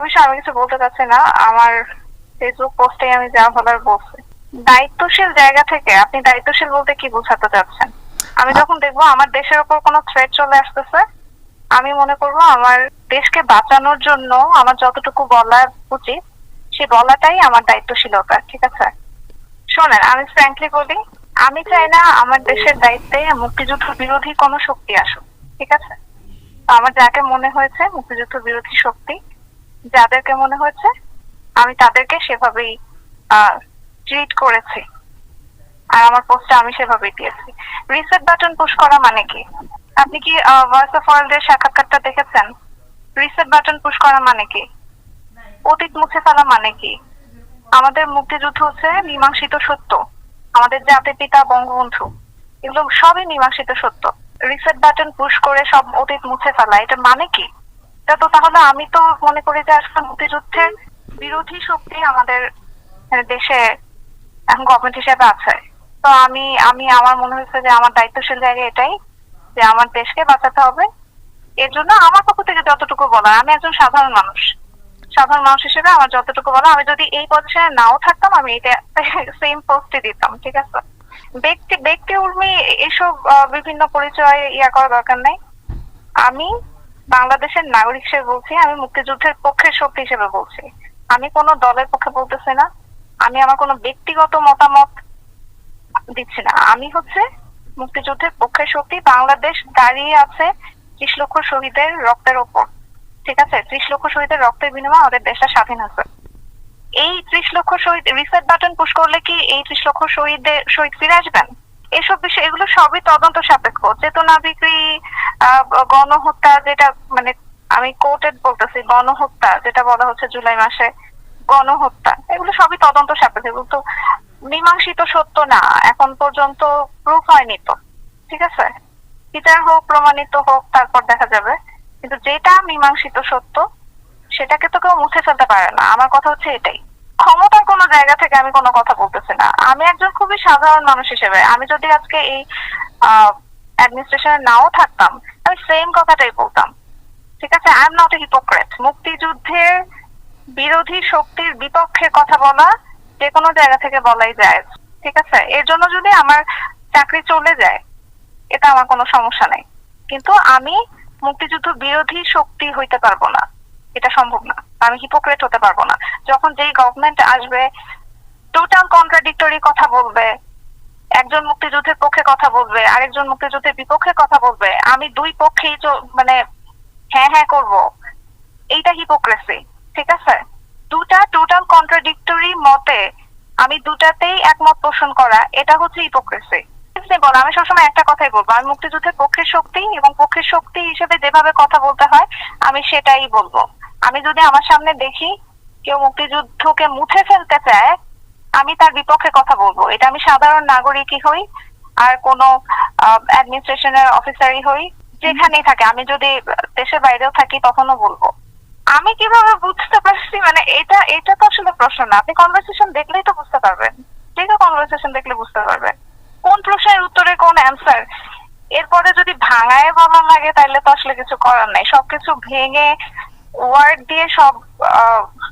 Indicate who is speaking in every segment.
Speaker 1: অবশ্যই আমি কিছু বলতে চাচ্ছি না। আমার ফেসবুক পোস্টে আমি যা বলার বলছি। দায়িত্বশীল জায়গা থেকে আপনি দায়িত্বশীল বলতে কি বোঝাতে চাচ্ছেন? আমি যখন দেখবো আমার দেশের উপর কোনো থ্রেট চলে আসতেছে, আমি মনে করবো আমার দেশকে বাঁচানোর জন্য আমার যতটুকু বলা উচিত সে বলাটাই আমার দায়িত্বশীলতা। ঠিক আছে, শোনেন আমি ফ্র্যাঙ্কলি বলি, আমি চাই না আমার দেশের দায়িত্বে মুক্তিযুদ্ধ বিরোধী কোনো শক্তি আসুক। ঠিক আছে, তো আমার যাকে মনে হয়েছে মুক্তিযুদ্ধ বিরোধী শক্তি, যাদেরকে মনে হয়েছে আমি তাদেরকে সেভাবেই ট্রিট করেছি, আর আমার পোস্টে আমি সেভাবেই দিয়েছি। রিসেট বাটন পুশ করা মানে কি? আপনি কি ভয়েস অফ ওয়ার্ল্ড এর সাক্ষাৎকারটা দেখেছেন? রিসেট বাটন পুশ করা মানে কি? অতীত মুছে ফেলা মানে কি? আমাদের মুক্তিযুদ্ধ হচ্ছে মীমাংসিত সত্য, আমাদের জাতির পিতা বঙ্গবন্ধু, এগুলো সবই মীমাংসিত সত্য। রিসেট বাটন পুশ করে সব অতীত মুছে ফেলা, এটা মানে কি? এটা তো তাহলে আমি তো মনে করি যে আসলে মুক্তিযুদ্ধের বিরোধী শক্তি আমাদের দেশে এখন গভর্নমেন্ট হিসেবে আছে। তো আমি আমি আমার মনে হচ্ছে যে আমার দায়িত্বশীল জায়গা এটাই যে আমার দেশকে বাঁচাতে হবে। এর জন্য আমার পক্ষ থেকে যতটুকু বলা, আমি একজন সাধারণ মানুষ, সাধারণ মানুষ হিসেবে আমার যতটুকু বলা, আমি যদি এই পজিশনে নাও থাকতাম আমি এটা সেম পোস্টে দিতাম। ঠিক আছে, ব্যক্তি ব্যক্তি উর্মি এসব বিভিন্ন পরিচয় করার দরকার নাই। আমি বাংলাদেশের নাগরিক হিসেবে বলছি, আমি মুক্তিযুদ্ধের পক্ষের শক্তি হিসেবে বলছি, আমি কোনো দলের পক্ষে বলতেছি না, আমি আমার কোনো ব্যক্তিগত মতামত দিচ্ছি না। আমি হচ্ছে মুক্তিযুদ্ধের পক্ষের শক্তি। বাংলাদেশ দাঁড়িয়ে আছে 30 লক্ষ শহীদের রক্তের ওপর। ঠিক আছে, 30 লক্ষ শহীদের রক্তের বিনিময়ে আমাদের দেশটা স্বাধীন হয়েছে। এই 30 লক্ষ শহীদ রিসেট বাটন পুশ করলে কি এই 30 লক্ষ শহীদ ফিরে আসবেন? এসব বিষয় এগুলো সবই তদন্ত সাপেক্ষ। চেতনা বিক্রি, গণহত্যা, যেটা মানে আমি কোর্টেড বলতেছি, গণহত্যা যেটা বলা হচ্ছে জুলাই মাসে গণহত্যা, এগুলো সবই তদন্ত সাপেক্ষ, এগুলো তো মীমাংসিত সত্য না, এখন পর্যন্ত প্রুফ হয়নি তো। ঠিক আছে, বিচার হোক, প্রমাণিত হোক, তারপর দেখা যাবে। কিন্তু যেটা মীমাংসিত সত্য সেটাকে তো কেউ মুছে ফেলতে পারে না। আমার কথা হচ্ছে এটাই। ক্ষমতার কোনো জায়গা থেকে আমি কোনো কথা বলতেছি না, আমি একজন খুবই সাধারণ মানুষ হিসেবে আমি যদি আজকে এই অ্যাডমিনিস্ট্রেশনে নাও থাকতাম আমি সেম কথাটাই বলতাম। ঠিক আছে, I am not a hypocrite. মুক্তিযুদ্ধের বিরোধী শক্তির বিপক্ষে কথা বলা যে কোনো জায়গা থেকে বলাই যায়। ঠিক আছে, এর জন্য যদি আমার চাকরি চলে যায় এটা আমার কোনো সমস্যা নাই, কিন্তু আমি মুক্তিযুদ্ধ বিরোধী শক্তি হইতে পারবো না, এটা সম্ভব না। আমি হিপোক্রেট হতে পারবো না। যখন যেই গভর্নমেন্ট আসবে টোটাল কন্ট্রাডিক্টরি কথা বলবে, একজন মুক্তিযুদ্ধের পক্ষে কথা বলবে, আরেকজন মুক্তিযুদ্ধের বিপক্ষে কথা বলবে, আমি দুই পক্ষেই মানে হ্যাঁ হ্যাঁ করব, এইটা হিপোক্রেসি। ঠিক আছে, দুটা টোটাল কন্ট্রাডিক্টরি মতে আমি দুটাতেই একমত পোষণ করা, এটা হচ্ছে হিপোক্রেসি। আমি সবসময় একটা কথাই বলবো, আমি মুক্তিযুদ্ধের পক্ষের শক্তি এবং পক্ষের শক্তি হিসেবে যেভাবে কথা বলতে হয় আমি সেটাই বলবো। আমি যদি আমার সামনে দেখি কেউ মুক্তিযুদ্ধকে মুছে ফেলতে চায় আমি তার বিপক্ষে কথা বলবো। এটা আমি সাধারণ নাগরিকই হই আর কোনো অ্যাডমিনিস্ট্রেশনের অফিসারই হই, যেখানেই থাকে, আমি যদি দেশের বাইরেও থাকি তখনও বলবো। আমি কিভাবে বুঝতে পারছি মানে এটা এটা তো আসলে প্রশ্ন না, আপনি কনভারসেশন দেখলেই তো বুঝতে পারবেন। ঠিক আছে, কনভারসেশন দেখলে বুঝতে পারবেন কোন প্রশ্নের উত্তরে কোন অ্যান্সার। এরপরে যদি ভাঙায় বলা লাগে তাহলে তো আসলে কিছু করার নাই, সবকিছু ভেঙে ওয়ার্ড দিয়ে সব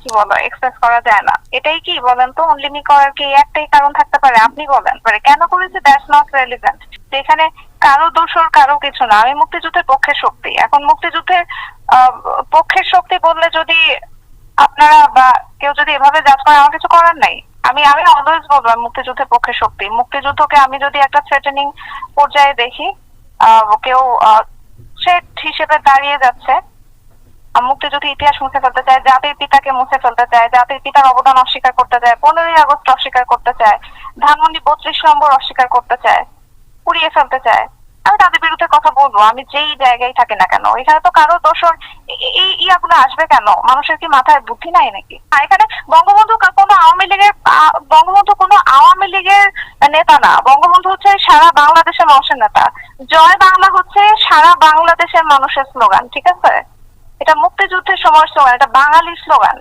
Speaker 1: কি বলো এক্সপ্রেস করা যায় না। এটাই কি বলেন তো, অনলিমি করার কি একটাই কারণ থাকতে পারে? আপনি বলেন পারে কেন করেছে, দ্যাটস নট রেলিভেন্ট। যেখানে কারো দোষর কারো কিছু না। আমি মুক্তিযুদ্ধের পক্ষের শক্তি, এখন মুক্তিযুদ্ধের পক্ষের শক্তি বললে যদি আপনারা বা কেউ যদি এভাবে জাজ করে আমার কিছু করার নাই। আমি আমি অলওয়েজ বলবো মুক্তিযুদ্ধের পক্ষের শক্তি। মুক্তিযুদ্ধকে আমি যদি একটা থ্রেটেনিং পর্যায়ে দেখি, কেউ থ্রেট হিসেবে দাঁড়িয়ে যাচ্ছে, মুক্তিযুদ্ধ ইতিহাস মুছে ফেলতে চায়, জাতির পিতাকে মুছে ফেলতে চায়, জাতির পিতার অবদান অস্বীকার করতে চায়, 15ই আগস্ট অস্বীকার করতে চায়, ধানমন্ডি 32 নম্বর অস্বীকার করতে চায়, পুড়িয়ে ফেলতে চায়, আমি তাদের বিরুদ্ধে কথা বলবো। আমি যেই জায়গায় থাকি না কেন, এখানে তো কারো দোষর এই ইয়াগুলো আসবে কেন? মানুষের কি মাথায় বুদ্ধি নাই নাকি? এখানে বঙ্গবন্ধু কোনো আওয়ামী লীগের বঙ্গবন্ধু কোনো আওয়ামী লীগের নেতা না, বঙ্গবন্ধু হচ্ছে সারা বাংলাদেশের মানুষের নেতা। জয় বাংলা হচ্ছে সারা বাংলাদেশের মানুষের স্লোগান। ঠিক আছে, এটা মুক্তিযুদ্ধের সময় স্লোগান, এটা বাঙালির স্লোগান।